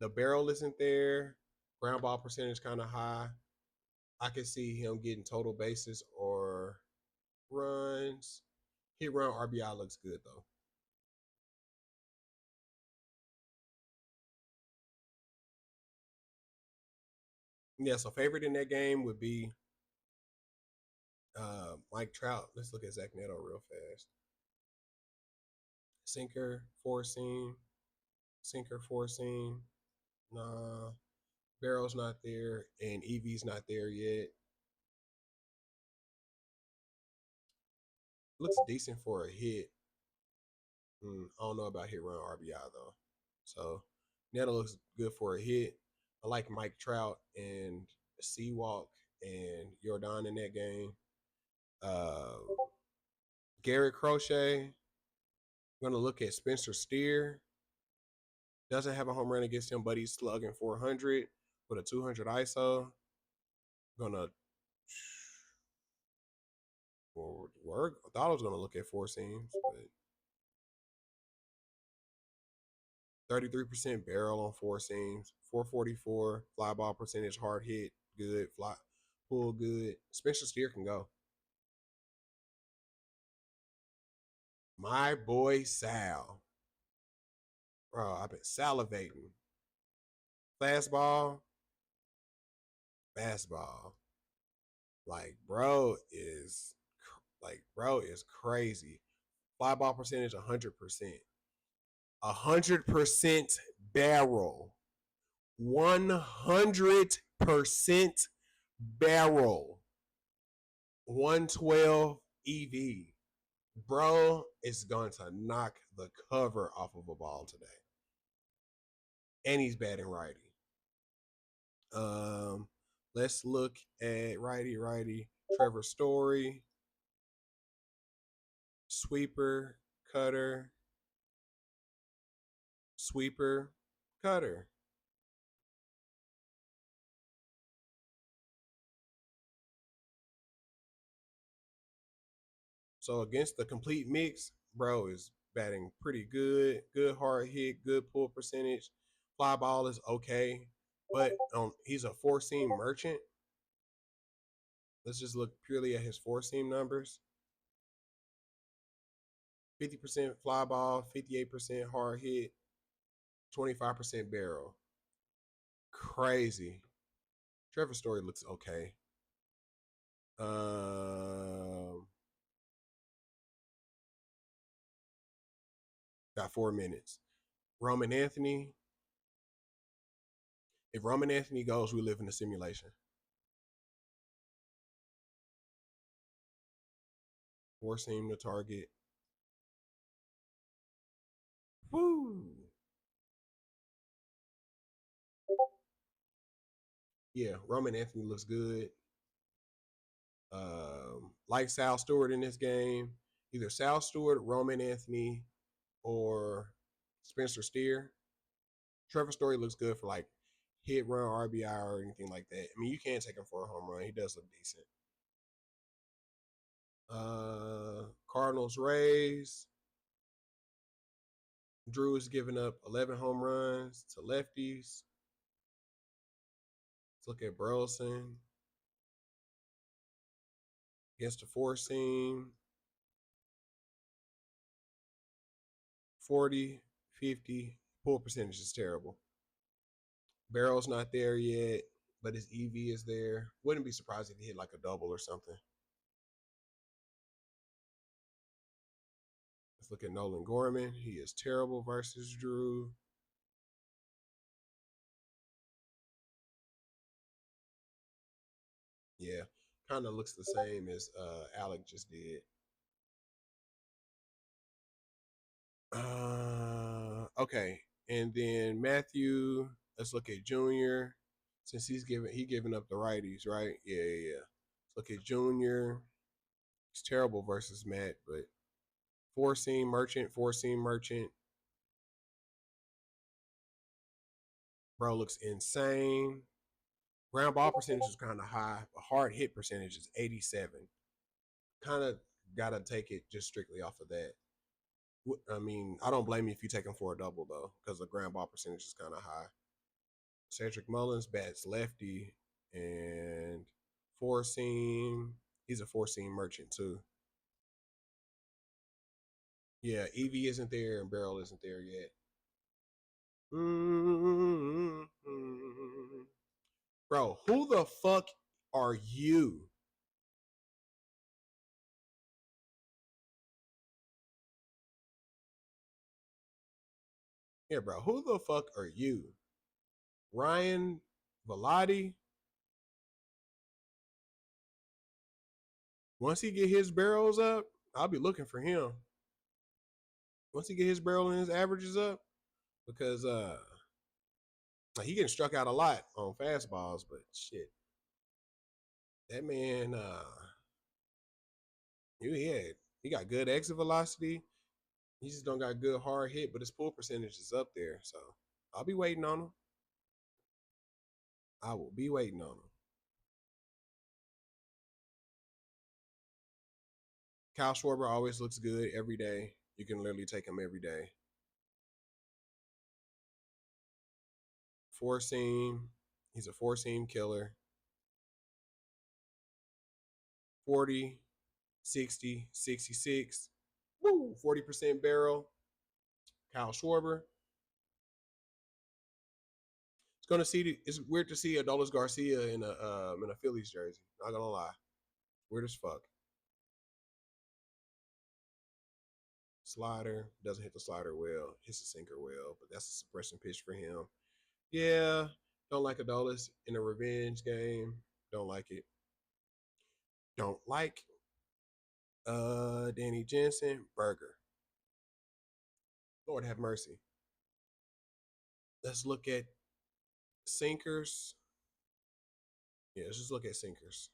Speaker 1: The barrel isn't there. Ground ball percentage kind of high. I can see him getting total bases or runs. Hit run RBI looks good though. Yeah, so favorite in that game would be Mike Trout. Let's look at Zach Neto real fast. Sinker, four seam, sinker, four seam. Nah, Barrel's not there, and Evie's not there yet. Looks decent for a hit. I don't know about hit run RBI though. So Neto looks good for a hit. I like Mike Trout and Seawalk and Jordan in that game. Uh, Garrett Crochet. I'm gonna look at Spencer Steer. Doesn't have a home run against him, but he's slugging 400 with a 200 ISO. Gonna work. I thought I was gonna look at four seams, but 33% barrel on four seams, 444 fly ball percentage, hard hit, good fly, pull good. Spencer Steer can go. My boy Sal, bro, I've been salivating. Fastball, fastball. Bro is crazy. Fly ball percentage 100%. 100% barrel. 100% barrel. 112 EV. Bro is going to knock the cover off of a ball today. And he's batting righty. Um, let's look at righty. Trevor Story, sweeper, cutter, sweeper, cutter. So against the complete mix, bro is batting pretty good. Good hard hit, good pull percentage. Fly ball is okay, but he's a four seam merchant. Let's just look purely at his four seam numbers. 50% fly ball, 58% hard hit, 25% barrel. Crazy. Trevor Story looks okay. Um, got 4 minutes. Roman Anthony. If Roman Anthony goes, we live in a simulation. Four seam to target. Woo. Yeah, Roman Anthony looks good. Like Sal Stewart in this game, either Sal Stewart, Roman Anthony, or Spencer Steer. Trevor Story looks good for like hit run, RBI, or anything like that. I mean, you can't take him for a home run. He does look decent. Cardinals, Rays. Drew is giving up 11 home runs to lefties. Let's look at Burleson against the four seam. 40, 50. Pull percentage is terrible. Barrel's not there yet, but his EV is there. Wouldn't be surprised if he hit like a double or something. Let's look at Nolan Gorman. He is terrible versus Drew. Yeah, kind of looks the same as Alec just did. Okay, and then Matthew. Let's look at Junior. Since he giving up the righties, right? Yeah. Let's look at Junior. It's terrible versus Matt, but four seam merchant. Bro looks insane. Ground ball percentage is kind of high. But hard hit percentage is 87. Kind of gotta take it just strictly off of that. I mean, I don't blame you if you take him for a double though, because the ground ball percentage is kind of high. Cedric Mullins bats lefty and four seam. He's a four seam merchant too. Yeah, EV isn't there and Barrel isn't there yet. Bro, who the fuck are you? Yeah, bro, who the fuck are you? Ryan Velati? Once he get his barrels up, I'll be looking for him. Once he get his barrel and his averages up, because he getting struck out a lot on fastballs, but shit, that man, he got good exit velocity. He just don't got good hard hit, but his pull percentage is up there. So I'll be waiting on him. I will be waiting on him. Kyle Schwarber always looks good every day. You can literally take him every day. Four seam. He's a four seam killer. 40, 60, 66. Woo! 40% barrel. Kyle Schwarber. It's gonna see. It's weird to see Adolis Garcia in a Phillies jersey. Not gonna lie, weird as fuck. Slider doesn't hit the slider well. Hits the sinker well, but that's a suppression pitch for him. Yeah, don't like Adolis in a revenge game. Don't like it. Don't like Danny Jensen Burger. Lord have mercy. Let's look at sinkers. Yeah, let's just look at sinkers.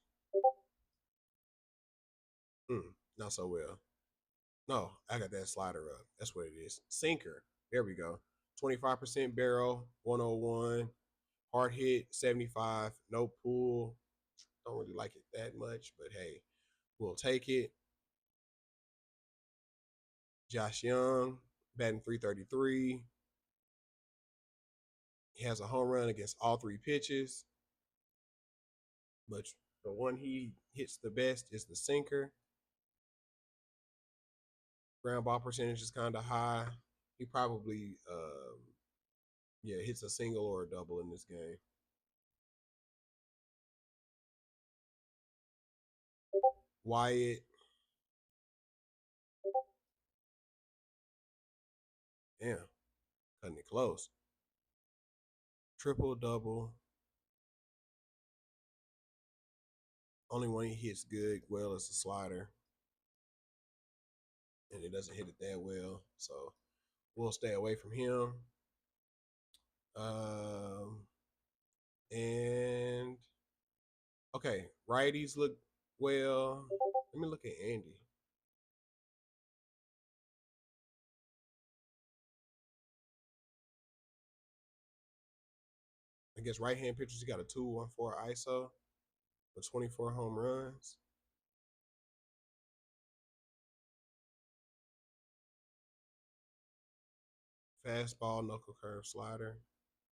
Speaker 1: Not so well. No, I got that slider up. That's what it is. Sinker. There we go. 25% barrel, 101. Hard hit, 75. No pull. Don't really like it that much, but hey, we'll take it. Josh Young, batting 333. He has a home run against all three pitches, but the one he hits the best is the sinker. Ground ball percentage is kind of high. He probably, hits a single or a double in this game. Wyatt, damn, cutting it close. Triple double. Only one he hits good well is the slider, and it doesn't hit it that well. So we'll stay away from him. Um, and okay, righties look well. Let me look at Andy. I guess right hand pitchers, he got a 2.14 ISO with 24 home runs. Fastball, knuckle curve, slider.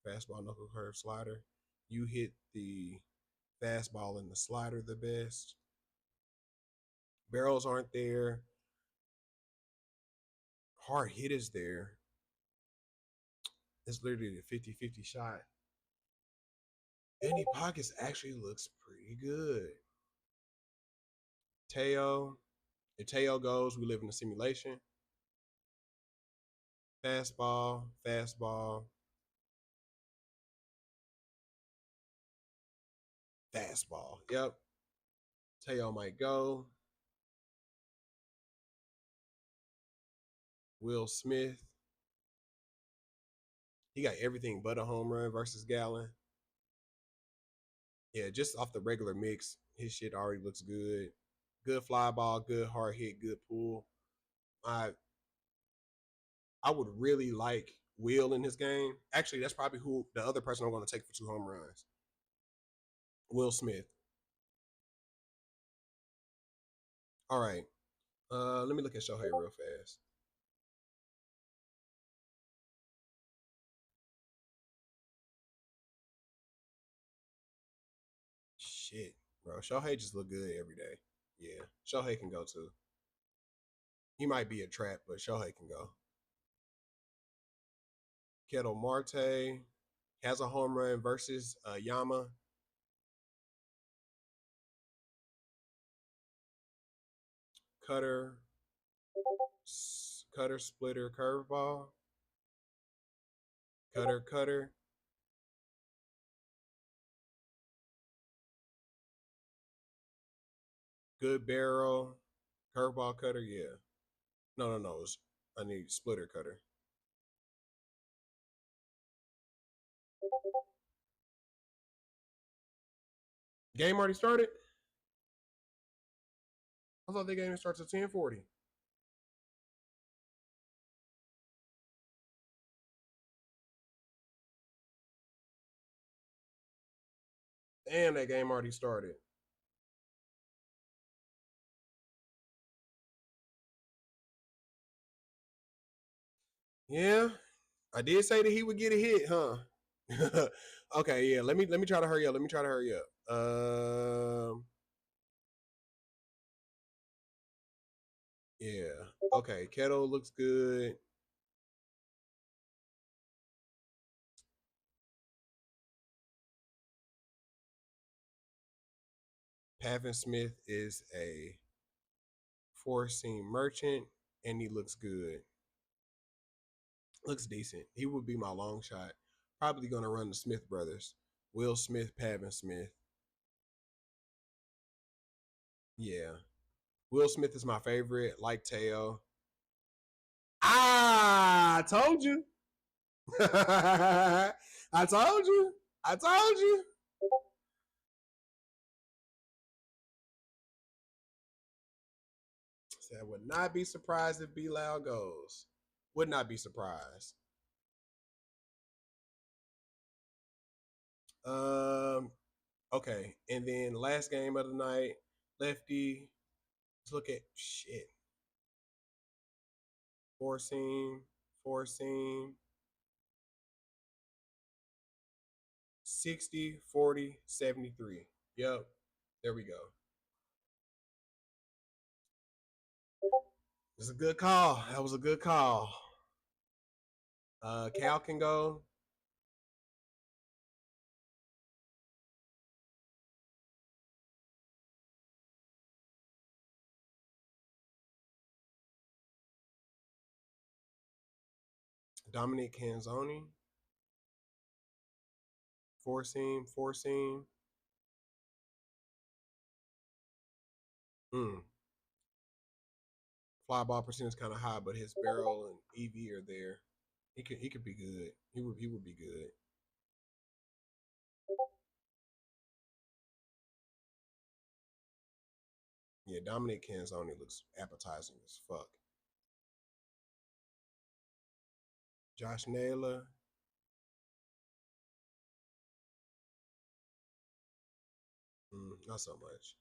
Speaker 1: Fastball, knuckle curve, slider. You hit the fastball and the slider the best. Barrels aren't there. Hard hit is there. It's literally a 50-50 shot. Andy Pockets actually looks pretty good. Teo. If Teo goes, we live in a simulation. Fastball, fastball, fastball. Yep. Teo might go. Will Smith. He got everything but a home run versus Gallen. Yeah, just off the regular mix, his shit already looks good. Good fly ball, good hard hit, good pull. I I would really like Will in his game. Actually, that's probably who the other person I'm going to take for 2 home runs. Will Smith. All right. Let me look at Shohei real fast. Shit, bro. Shohei just look good every day. Yeah, Shohei can go too. He might be a trap, but Shohei can go. Ketel Marte has a home run versus Yama. cutter, cutter, splitter, curveball, cutter, cutter. Good barrel, curveball cutter, yeah. No. I need splitter cutter. Game already started? I thought the game starts at 10:40. Damn, that game already started. Yeah, I did say that he would get a hit, huh? Okay, yeah. Let me try to hurry up. Let me try to hurry up. Yeah. Okay, Kettle looks good. Pavin Smith is a four-seam merchant, and he looks good. Looks decent. He would be my long shot. Probably gonna run the Smith brothers. Will Smith, Pavin Smith. Yeah. Will Smith is my favorite, like Teo. I told you. I told you. I told you. So I would not be surprised if Bilal goes. Would not be surprised. Um. Okay, and then last game of the night, lefty. Let's look at shit. Four seam, four seam. 60, 40, 73. Yep. There we go. It's a good call. That was a good call. Cal can go. Dominic Canzoni. Four seam, four seam. Mm. Fly ball percentage kind of high, but his barrel and EV are there. He could be good. He would be good. Yeah, Dominic Canzoni looks appetizing as fuck. Josh Naylor. Not so much.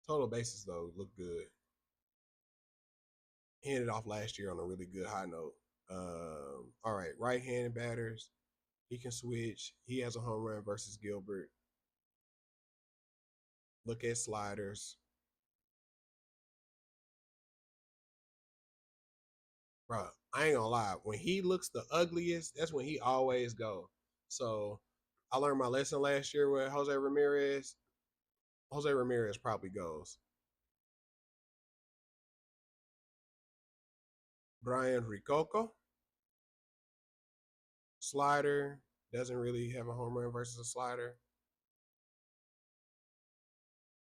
Speaker 1: Total bases though look good. He ended off last year on a really good high note. All right, right-handed batters. He can switch. He has a home run versus Gilbert. Look at sliders. Bro, I ain't gonna lie. When he looks the ugliest, that's when he always go. So I learned my lesson last year with Jose Ramirez. Jose Ramirez probably goes. Brian Ricoco, slider, doesn't really have a home run versus a slider.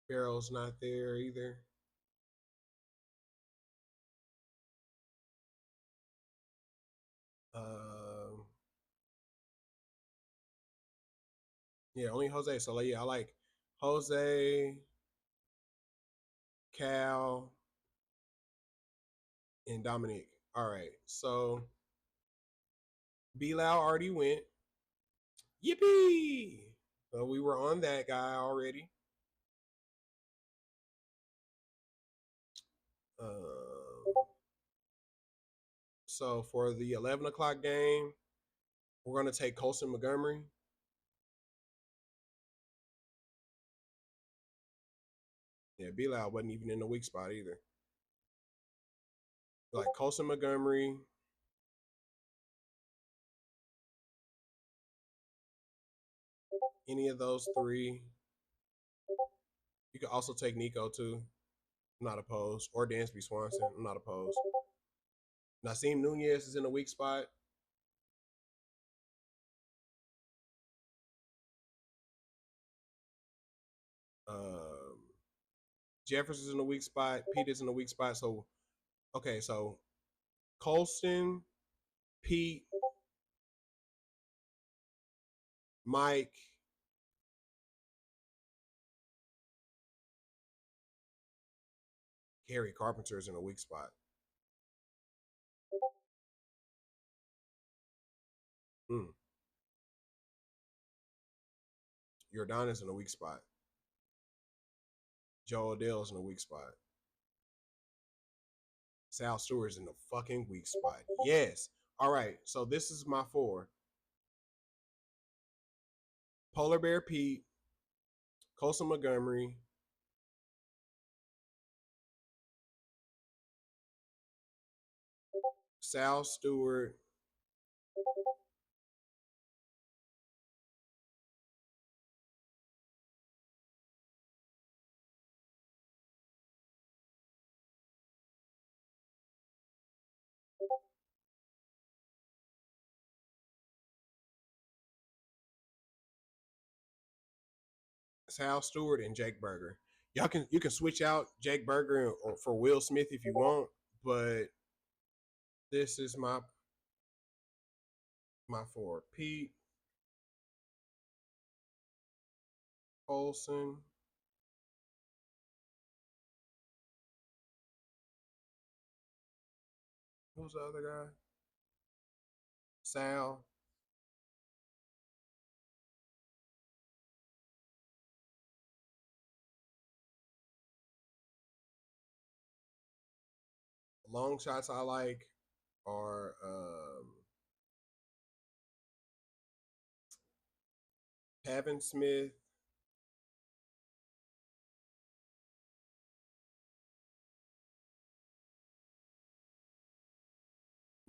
Speaker 1: Barrel's not there either. Um, yeah, only Jose. So like, yeah, I like Jose, Cal, and Dominic. All right, so Bilal already went. Yippee! So we were on that guy already. So for the 11 o'clock game, we're going to take Colson Montgomery. Yeah, Bilal wasn't even in the weak spot either. Like Colson Montgomery, any of those three. You could also take Nico too. I'm not opposed. Or Dansby Swanson. I'm not opposed. Nasim Nunez is in a weak spot. Um, Jefferson's in a weak spot. Peter's in a weak spot. So okay, so Colston, Pete, Mike, Gary Carpenter is in a weak spot. Mm. Jordan is in a weak spot. Joe Odell's in a weak spot. Sal Stewart's in a fucking weak spot. Yes. All right. So this is my four. Polar Bear Pete, Colson Montgomery, Sal Stewart, Sal Stewart, and Jake Berger. You can switch out Jake Berger or for Will Smith if you want, but this is my four. Pete, Colson, who's the other guy? Sal, long shots I like are Pavin Smith,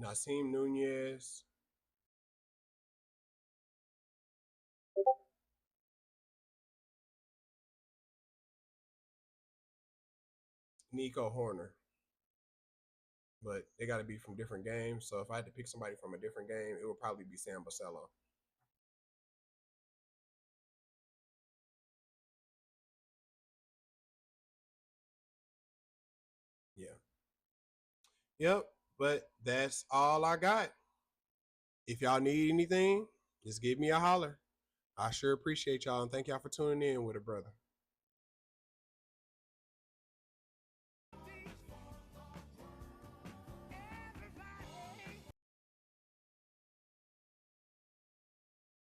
Speaker 1: Nasim Nunez, Nico Horner. But they got to be from different games. So if I had to pick somebody from a different game, it would probably be Sam Basello. Yeah. Yep. But that's all I got. If y'all need anything, just give me a holler. I sure appreciate y'all and thank y'all for tuning in with a brother.